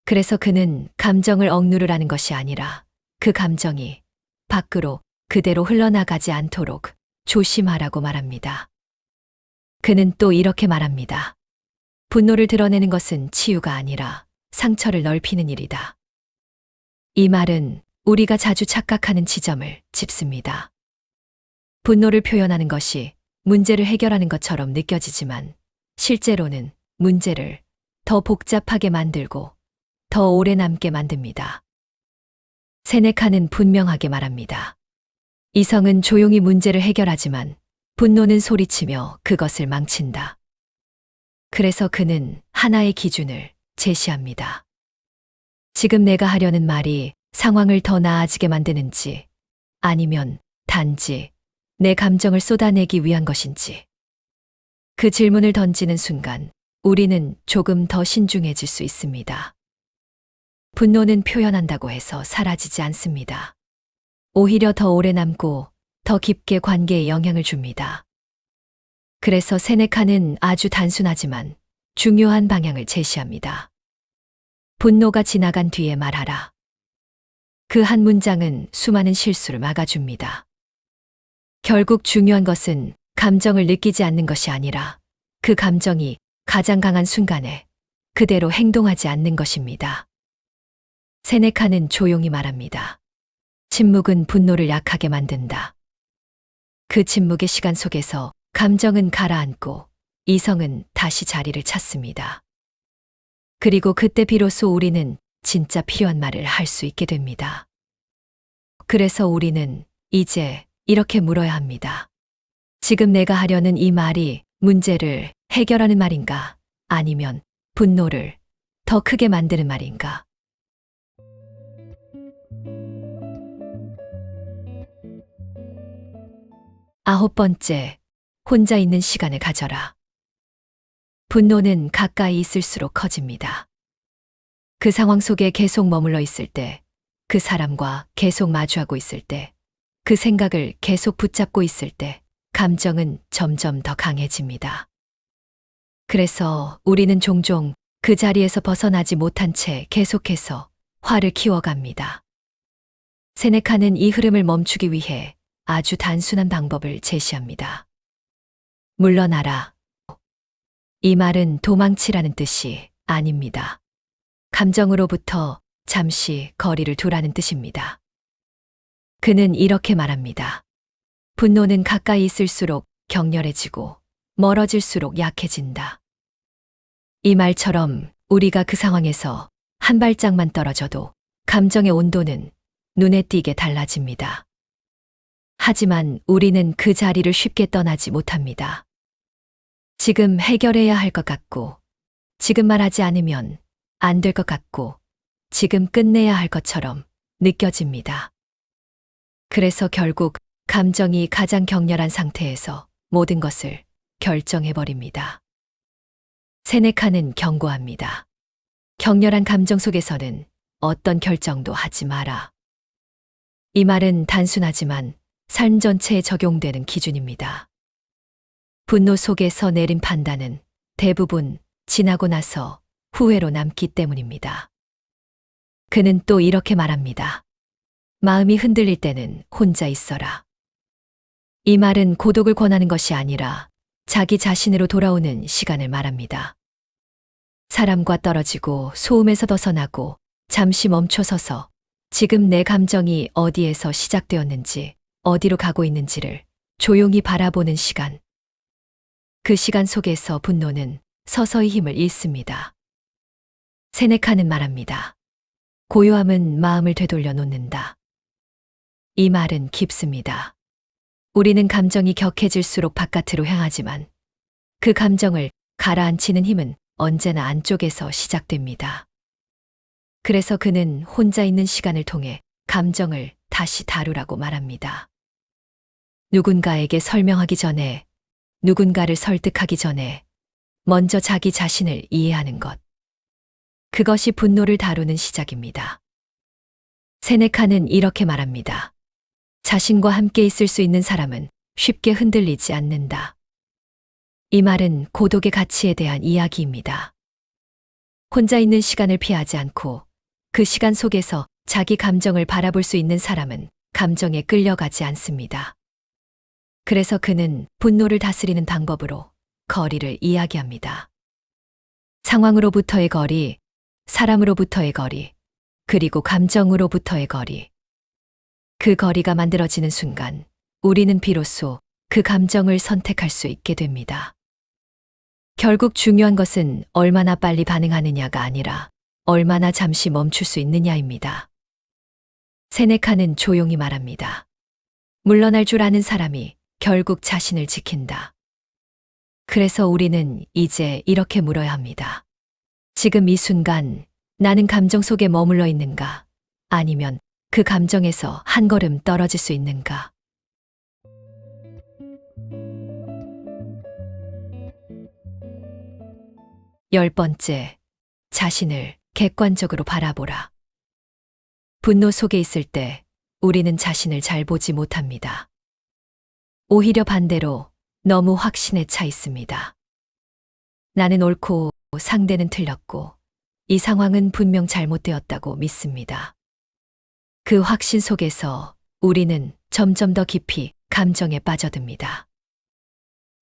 그래서 그는 감정을 억누르라는 것이 아니라 그 감정이 밖으로 그대로 흘러나가지 않도록 조심하라고 말합니다. 그는 또 이렇게 말합니다. 분노를 드러내는 것은 치유가 아니라 상처를 넓히는 일이다. 이 말은 우리가 자주 착각하는 지점을 짚습니다. 분노를 표현하는 것이 문제를 해결하는 것처럼 느껴지지만 실제로는 문제를 더 복잡하게 만들고 더 오래 남게 만듭니다. 세네카는 분명하게 말합니다. 이성은 조용히 문제를 해결하지만 분노는 소리치며 그것을 망친다. 그래서 그는 하나의 기준을 제시합니다. 지금 내가 하려는 말이 상황을 더 나아지게 만드는지 아니면 단지 내 감정을 쏟아내기 위한 것인지. 그 질문을 던지는 순간 우리는 조금 더 신중해질 수 있습니다. 분노는 표현한다고 해서 사라지지 않습니다. 오히려 더 오래 남고 더 깊게 관계에 영향을 줍니다. 그래서 세네카는 아주 단순하지만 중요한 방향을 제시합니다. 분노가 지나간 뒤에 말하라. 그 한 문장은 수많은 실수를 막아줍니다. 결국 중요한 것은 감정을 느끼지 않는 것이 아니라 그 감정이 가장 강한 순간에 그대로 행동하지 않는 것입니다. 세네카는 조용히 말합니다. 침묵은 분노를 약하게 만든다. 그 침묵의 시간 속에서 감정은 가라앉고 이성은 다시 자리를 찾습니다. 그리고 그때 비로소 우리는 진짜 필요한 말을 할 수 있게 됩니다. 그래서 우리는 이제 이렇게 물어야 합니다. 지금 내가 하려는 이 말이 문제를 해결하는 말인가? 아니면 분노를 더 크게 만드는 말인가? 아홉 번째, 혼자 있는 시간을 가져라. 분노는 가까이 있을수록 커집니다. 그 상황 속에 계속 머물러 있을 때, 그 사람과 계속 마주하고 있을 때, 그 생각을 계속 붙잡고 있을 때, 감정은 점점 더 강해집니다. 그래서 우리는 종종 그 자리에서 벗어나지 못한 채 계속해서 화를 키워갑니다. 세네카는 이 흐름을 멈추기 위해 아주 단순한 방법을 제시합니다. 물러나라. 이 말은 도망치라는 뜻이 아닙니다. 감정으로부터 잠시 거리를 두라는 뜻입니다. 그는 이렇게 말합니다. 분노는 가까이 있을수록 격렬해지고 멀어질수록 약해진다. 이 말처럼 우리가 그 상황에서 한 발짝만 떨어져도 감정의 온도는 눈에 띄게 달라집니다. 하지만 우리는 그 자리를 쉽게 떠나지 못합니다. 지금 해결해야 할 것 같고, 지금 말하지 않으면 안 될 것 같고, 지금 끝내야 할 것처럼 느껴집니다. 그래서 결국 감정이 가장 격렬한 상태에서 모든 것을 결정해버립니다. 세네카는 경고합니다. 격렬한 감정 속에서는 어떤 결정도 하지 마라. 이 말은 단순하지만 삶 전체에 적용되는 기준입니다. 분노 속에서 내린 판단은 대부분 지나고 나서 후회로 남기 때문입니다. 그는 또 이렇게 말합니다. 마음이 흔들릴 때는 혼자 있어라. 이 말은 고독을 권하는 것이 아니라 자기 자신으로 돌아오는 시간을 말합니다. 사람과 떨어지고 소음에서 벗어나고 잠시 멈춰서서 지금 내 감정이 어디에서 시작되었는지 어디로 가고 있는지를 조용히 바라보는 시간. 그 시간 속에서 분노는 서서히 힘을 잃습니다. 세네카는 말합니다. 고요함은 마음을 되돌려 놓는다. 이 말은 깊습니다. 우리는 감정이 격해질수록 바깥으로 향하지만 그 감정을 가라앉히는 힘은 언제나 안쪽에서 시작됩니다. 그래서 그는 혼자 있는 시간을 통해 감정을 다시 다루라고 말합니다. 누군가에게 설명하기 전에, 누군가를 설득하기 전에 먼저 자기 자신을 이해하는 것. 그것이 분노를 다루는 시작입니다. 세네카는 이렇게 말합니다. 자신과 함께 있을 수 있는 사람은 쉽게 흔들리지 않는다. 이 말은 고독의 가치에 대한 이야기입니다. 혼자 있는 시간을 피하지 않고 그 시간 속에서 자기 감정을 바라볼 수 있는 사람은 감정에 끌려가지 않습니다. 그래서 그는 분노를 다스리는 방법으로 거리를 이야기합니다. 상황으로부터의 거리, 사람으로부터의 거리, 그리고 감정으로부터의 거리. 그 거리가 만들어지는 순간 우리는 비로소 그 감정을 선택할 수 있게 됩니다. 결국 중요한 것은 얼마나 빨리 반응하느냐가 아니라 얼마나 잠시 멈출 수 있느냐입니다. 세네카는 조용히 말합니다. 물러날 줄 아는 사람이 결국 자신을 지킨다. 그래서 우리는 이제 이렇게 물어야 합니다. 지금 이 순간 나는 감정 속에 머물러 있는가? 아니면 그 감정에서 한 걸음 떨어질 수 있는가? 열 번째, 자신을 객관적으로 바라보라. 분노 속에 있을 때 우리는 자신을 잘 보지 못합니다. 오히려 반대로 너무 확신에 차 있습니다. 나는 옳고 상대는 틀렸고 이 상황은 분명 잘못되었다고 믿습니다. 그 확신 속에서 우리는 점점 더 깊이 감정에 빠져듭니다.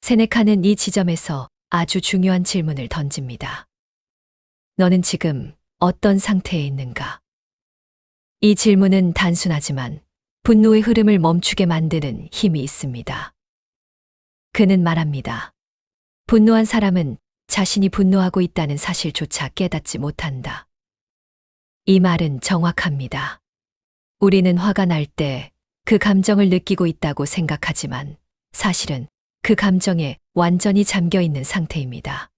세네카는 이 지점에서 아주 중요한 질문을 던집니다. 너는 지금 어떤 상태에 있는가? 이 질문은 단순하지만 분노의 흐름을 멈추게 만드는 힘이 있습니다. 그는 말합니다. 분노한 사람은 자신이 분노하고 있다는 사실조차 깨닫지 못한다. 이 말은 정확합니다. 우리는 화가 날 때 그 감정을 느끼고 있다고 생각하지만 사실은 그 감정에 완전히 잠겨 있는 상태입니다.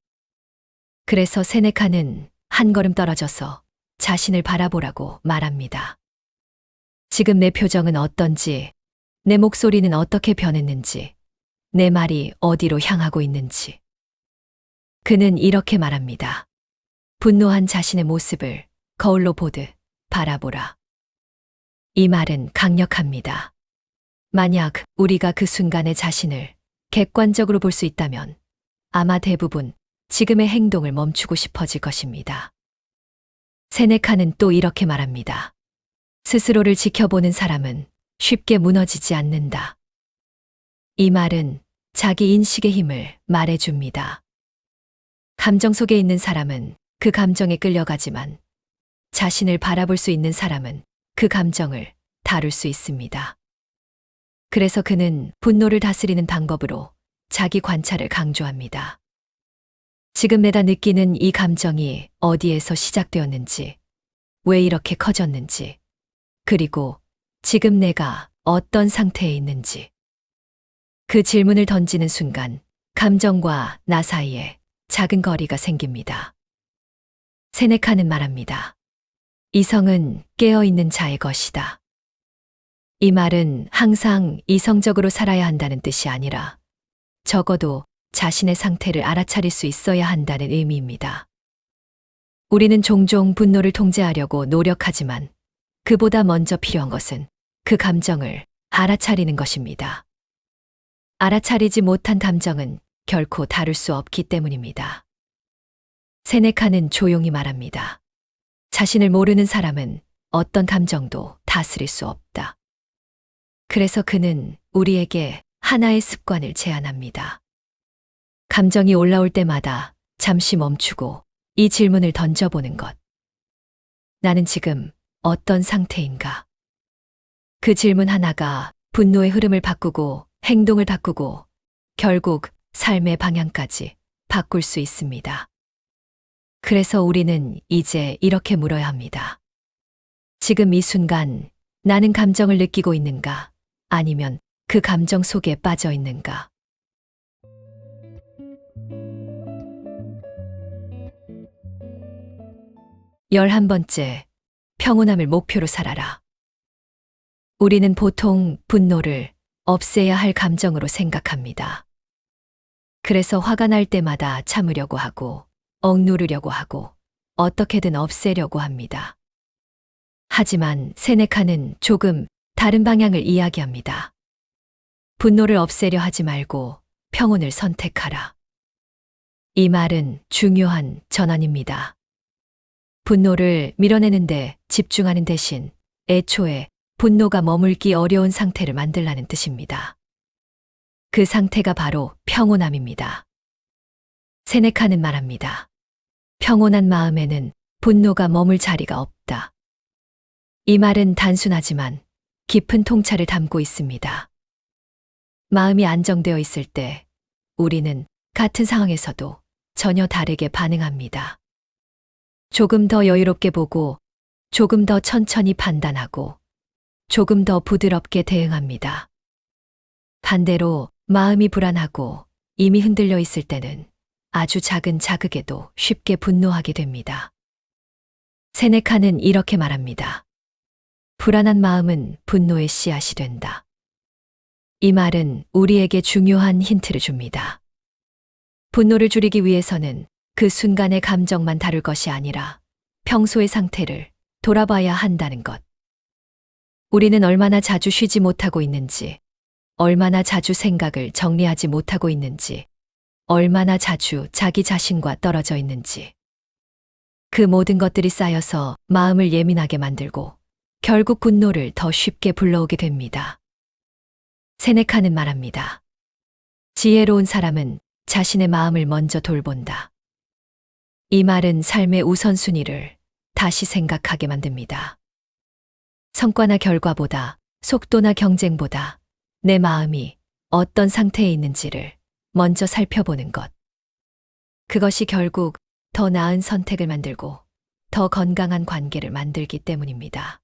그래서 세네카는 한 걸음 떨어져서 자신을 바라보라고 말합니다. 지금 내 표정은 어떤지, 내 목소리는 어떻게 변했는지, 내 말이 어디로 향하고 있는지. 그는 이렇게 말합니다. 분노한 자신의 모습을 거울로 보듯 바라보라. 이 말은 강력합니다. 만약 우리가 그 순간의 자신을 객관적으로 볼 수 있다면 아마 대부분 지금의 행동을 멈추고 싶어질 것입니다. 세네카는 또 이렇게 말합니다. 스스로를 지켜보는 사람은 쉽게 무너지지 않는다. 이 말은 자기 인식의 힘을 말해줍니다. 감정 속에 있는 사람은 그 감정에 끌려가지만 자신을 바라볼 수 있는 사람은 그 감정을 다룰 수 있습니다. 그래서 그는 분노를 다스리는 방법으로 자기 관찰을 강조합니다. 지금 내가 느끼는 이 감정이 어디에서 시작되었는지, 왜 이렇게 커졌는지, 그리고 지금 내가 어떤 상태에 있는지. 그 질문을 던지는 순간 감정과 나 사이에 작은 거리가 생깁니다. 세네카는 말합니다. 이성은 깨어있는 자의 것이다. 이 말은 항상 이성적으로 살아야 한다는 뜻이 아니라 적어도 자신의 상태를 알아차릴 수 있어야 한다는 의미입니다. 우리는 종종 분노를 통제하려고 노력하지만 그보다 먼저 필요한 것은 그 감정을 알아차리는 것입니다. 알아차리지 못한 감정은 결코 다룰 수 없기 때문입니다. 세네카는 조용히 말합니다. 자신을 모르는 사람은 어떤 감정도 다스릴 수 없다. 그래서 그는 우리에게 하나의 습관을 제안합니다. 감정이 올라올 때마다 잠시 멈추고 이 질문을 던져보는 것. 나는 지금 어떤 상태인가? 그 질문 하나가 분노의 흐름을 바꾸고 행동을 바꾸고 결국 삶의 방향까지 바꿀 수 있습니다. 그래서 우리는 이제 이렇게 물어야 합니다. 지금 이 순간 나는 감정을 느끼고 있는가? 아니면 그 감정 속에 빠져 있는가? 열한 번째, 평온함을 목표로 살아라. 우리는 보통 분노를 없애야 할 감정으로 생각합니다. 그래서 화가 날 때마다 참으려고 하고, 억누르려고 하고, 어떻게든 없애려고 합니다. 하지만 세네카는 조금 다른 방향을 이야기합니다. 분노를 없애려 하지 말고 평온을 선택하라. 이 말은 중요한 전환입니다. 분노를 밀어내는데 집중하는 대신 애초에 분노가 머물기 어려운 상태를 만들라는 뜻입니다. 그 상태가 바로 평온함입니다. 세네카는 말합니다. 평온한 마음에는 분노가 머물 자리가 없다. 이 말은 단순하지만 깊은 통찰을 담고 있습니다. 마음이 안정되어 있을 때 우리는 같은 상황에서도 전혀 다르게 반응합니다. 조금 더 여유롭게 보고, 조금 더 천천히 판단하고, 조금 더 부드럽게 대응합니다. 반대로 마음이 불안하고 이미 흔들려 있을 때는 아주 작은 자극에도 쉽게 분노하게 됩니다. 세네카는 이렇게 말합니다. 불안한 마음은 분노의 씨앗이 된다. 이 말은 우리에게 중요한 힌트를 줍니다. 분노를 줄이기 위해서는 그 순간의 감정만 다룰 것이 아니라 평소의 상태를 돌아봐야 한다는 것. 우리는 얼마나 자주 쉬지 못하고 있는지, 얼마나 자주 생각을 정리하지 못하고 있는지, 얼마나 자주 자기 자신과 떨어져 있는지. 그 모든 것들이 쌓여서 마음을 예민하게 만들고 결국 분노를 더 쉽게 불러오게 됩니다. 세네카는 말합니다. 지혜로운 사람은 자신의 마음을 먼저 돌본다. 이 말은 삶의 우선순위를 다시 생각하게 만듭니다. 성과나 결과보다, 속도나 경쟁보다 내 마음이 어떤 상태에 있는지를 먼저 살펴보는 것. 그것이 결국 더 나은 선택을 만들고 더 건강한 관계를 만들기 때문입니다.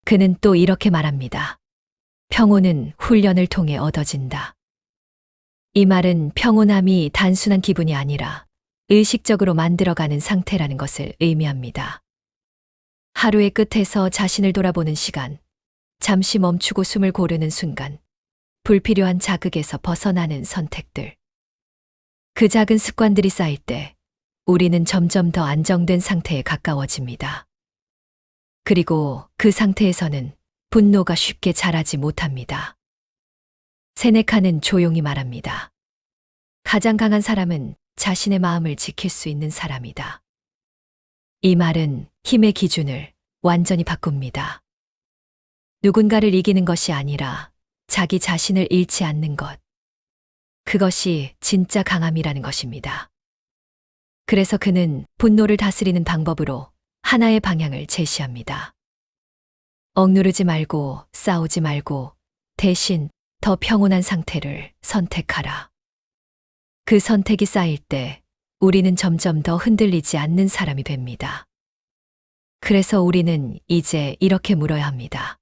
그는 또 이렇게 말합니다. 평온은 훈련을 통해 얻어진다. 이 말은 평온함이 단순한 기분이 아니라 의식적으로 만들어가는 상태라는 것을 의미합니다. 하루의 끝에서 자신을 돌아보는 시간, 잠시 멈추고 숨을 고르는 순간, 불필요한 자극에서 벗어나는 선택들. 그 작은 습관들이 쌓일 때 우리는 점점 더 안정된 상태에 가까워집니다. 그리고 그 상태에서는 분노가 쉽게 자라지 못합니다. 세네카는 조용히 말합니다. 가장 강한 사람은 자신의 마음을 지킬 수 있는 사람이다. 이 말은 힘의 기준을 완전히 바꿉니다. 누군가를 이기는 것이 아니라 자기 자신을 잃지 않는 것. 그것이 진짜 강함이라는 것입니다. 그래서 그는 분노를 다스리는 방법으로 하나의 방향을 제시합니다. 억누르지 말고 싸우지 말고 대신 더 평온한 상태를 선택하라. 그 선택이 쌓일 때 우리는 점점 더 흔들리지 않는 사람이 됩니다. 그래서 우리는 이제 이렇게 물어야 합니다.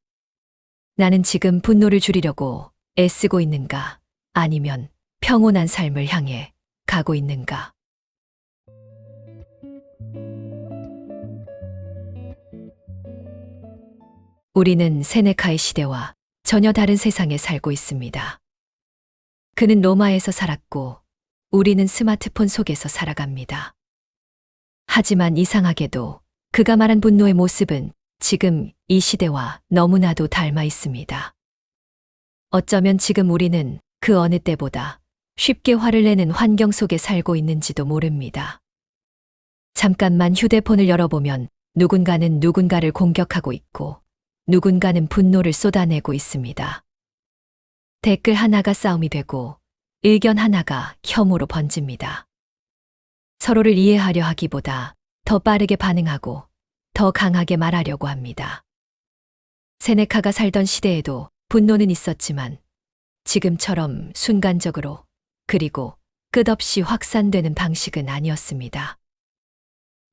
나는 지금 분노를 줄이려고 애쓰고 있는가? 아니면 평온한 삶을 향해 가고 있는가? 우리는 세네카의 시대와 전혀 다른 세상에 살고 있습니다. 그는 로마에서 살았고 우리는 스마트폰 속에서 살아갑니다. 하지만 이상하게도 그가 말한 분노의 모습은 지금 이 시대와 너무나도 닮아 있습니다. 어쩌면 지금 우리는 그 어느 때보다 쉽게 화를 내는 환경 속에 살고 있는지도 모릅니다. 잠깐만 휴대폰을 열어보면 누군가는 누군가를 공격하고 있고 누군가는 분노를 쏟아내고 있습니다. 댓글 하나가 싸움이 되고 의견 하나가 혐오로 번집니다. 서로를 이해하려 하기보다 더 빠르게 반응하고 더 강하게 말하려고 합니다. 세네카가 살던 시대에도 분노는 있었지만 지금처럼 순간적으로 그리고 끝없이 확산되는 방식은 아니었습니다.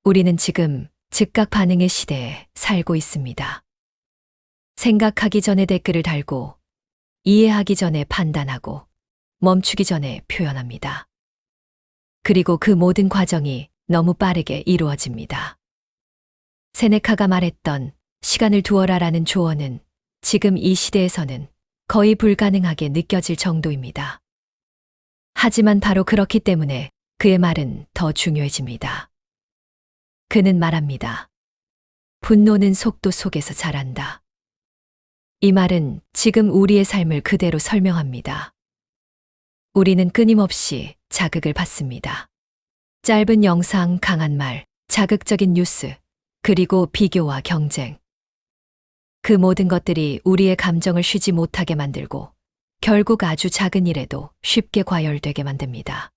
우리는 지금 즉각 반응의 시대에 살고 있습니다. 생각하기 전에 댓글을 달고 이해하기 전에 판단하고 멈추기 전에 표현합니다. 그리고 그 모든 과정이 너무 빠르게 이루어집니다. 세네카가 말했던 시간을 두어라라는 조언은 지금 이 시대에서는 거의 불가능하게 느껴질 정도입니다. 하지만 바로 그렇기 때문에 그의 말은 더 중요해집니다. 그는 말합니다. 분노는 속도 속에서 자란다. 이 말은 지금 우리의 삶을 그대로 설명합니다. 우리는 끊임없이 자극을 받습니다. 짧은 영상, 강한 말, 자극적인 뉴스, 그리고 비교와 경쟁. 그 모든 것들이 우리의 감정을 쉬지 못하게 만들고 결국 아주 작은 일에도 쉽게 과열되게 만듭니다.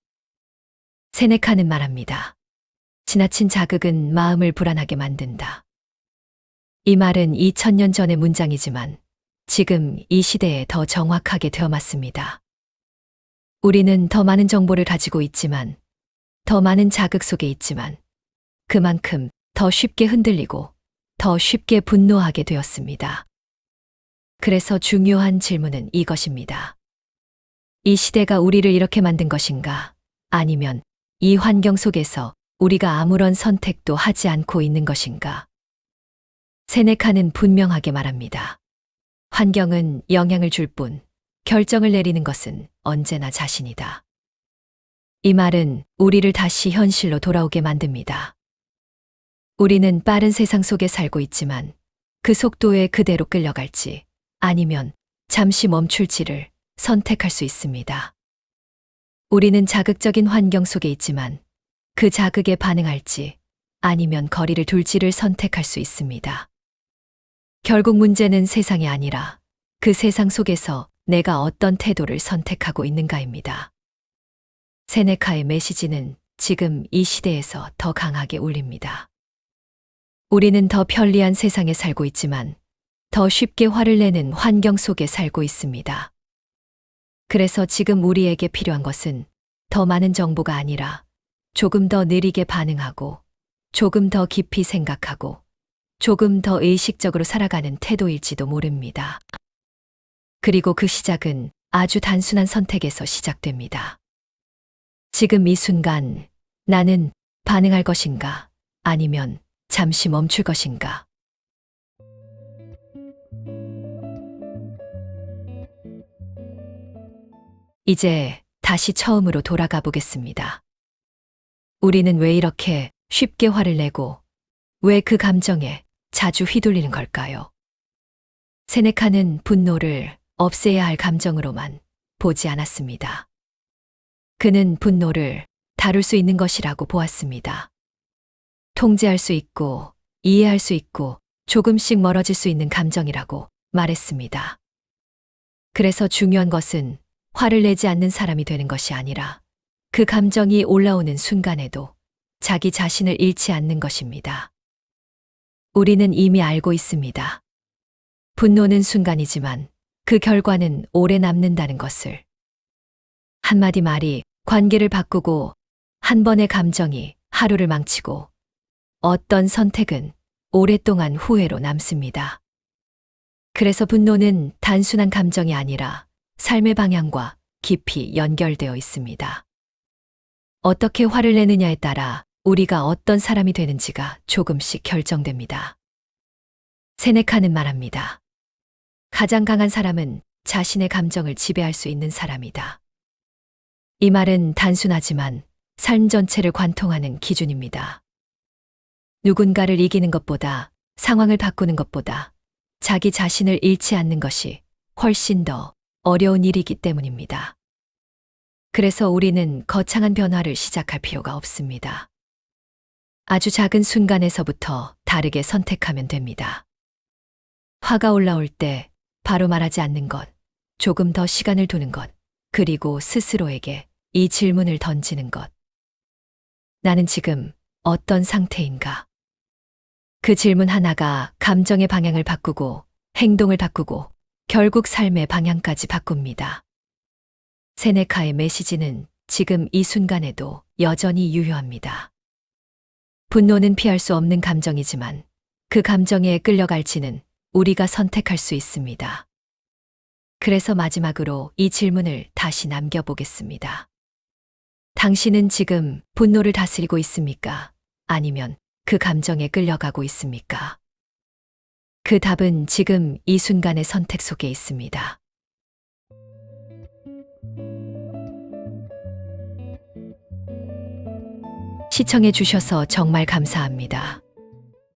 세네카는 말합니다. 지나친 자극은 마음을 불안하게 만든다. 이 말은 2000년 전의 문장이지만 지금 이 시대에 더 정확하게 되어 맞습니다. 우리는 더 많은 정보를 가지고 있지만, 더 많은 자극 속에 있지만, 그만큼 더 쉽게 흔들리고 더 쉽게 분노하게 되었습니다. 그래서 중요한 질문은 이것입니다. 이 시대가 우리를 이렇게 만든 것인가? 아니면 이 환경 속에서 우리가 아무런 선택도 하지 않고 있는 것인가? 세네카는 분명하게 말합니다. 환경은 영향을 줄 뿐, 결정을 내리는 것은 언제나 자신이다. 이 말은 우리를 다시 현실로 돌아오게 만듭니다. 우리는 빠른 세상 속에 살고 있지만 그 속도에 그대로 끌려갈지 아니면 잠시 멈출지를 선택할 수 있습니다. 우리는 자극적인 환경 속에 있지만 그 자극에 반응할지 아니면 거리를 둘지를 선택할 수 있습니다. 결국 문제는 세상이 아니라 그 세상 속에서 내가 어떤 태도를 선택하고 있는가입니다. 세네카의 메시지는 지금 이 시대에서 더 강하게 울립니다. 우리는 더 편리한 세상에 살고 있지만 더 쉽게 화를 내는 환경 속에 살고 있습니다. 그래서 지금 우리에게 필요한 것은 더 많은 정보가 아니라 조금 더 느리게 반응하고 조금 더 깊이 생각하고 조금 더 의식적으로 살아가는 태도일지도 모릅니다. 그리고 그 시작은 아주 단순한 선택에서 시작됩니다. 지금 이 순간 나는 반응할 것인가 아니면 잠시 멈출 것인가? 이제 다시 처음으로 돌아가 보겠습니다. 우리는 왜 이렇게 쉽게 화를 내고 왜 그 감정에 자주 휘둘리는 걸까요? 세네카는 분노를 없애야 할 감정으로만 보지 않았습니다. 그는 분노를 다룰 수 있는 것이라고 보았습니다. 통제할 수 있고 이해할 수 있고 조금씩 멀어질 수 있는 감정이라고 말했습니다. 그래서 중요한 것은 화를 내지 않는 사람이 되는 것이 아니라 그 감정이 올라오는 순간에도 자기 자신을 잃지 않는 것입니다. 우리는 이미 알고 있습니다. 분노는 순간이지만 그 결과는 오래 남는다는 것을. 한마디 말이 관계를 바꾸고 한 번의 감정이 하루를 망치고 어떤 선택은 오랫동안 후회로 남습니다. 그래서 분노는 단순한 감정이 아니라 삶의 방향과 깊이 연결되어 있습니다. 어떻게 화를 내느냐에 따라 우리가 어떤 사람이 되는지가 조금씩 결정됩니다. 세네카는 말합니다. 가장 강한 사람은 자신의 감정을 지배할 수 있는 사람이다. 이 말은 단순하지만 삶 전체를 관통하는 기준입니다. 누군가를 이기는 것보다 상황을 바꾸는 것보다 자기 자신을 잃지 않는 것이 훨씬 더 어려운 일이기 때문입니다. 그래서 우리는 거창한 변화를 시작할 필요가 없습니다. 아주 작은 순간에서부터 다르게 선택하면 됩니다. 화가 올라올 때 바로 말하지 않는 것, 조금 더 시간을 두는 것, 그리고 스스로에게 이 질문을 던지는 것. 나는 지금 어떤 상태인가? 그 질문 하나가 감정의 방향을 바꾸고 행동을 바꾸고 결국 삶의 방향까지 바꿉니다. 세네카의 메시지는 지금 이 순간에도 여전히 유효합니다. 분노는 피할 수 없는 감정이지만 그 감정에 끌려갈지는 우리가 선택할 수 있습니다. 그래서 마지막으로 이 질문을 다시 남겨보겠습니다. 당신은 지금 분노를 다스리고 있습니까? 아니면 그 감정에 끌려가고 있습니까? 그 답은 지금 이 순간의 선택 속에 있습니다. 시청해 주셔서 정말 감사합니다.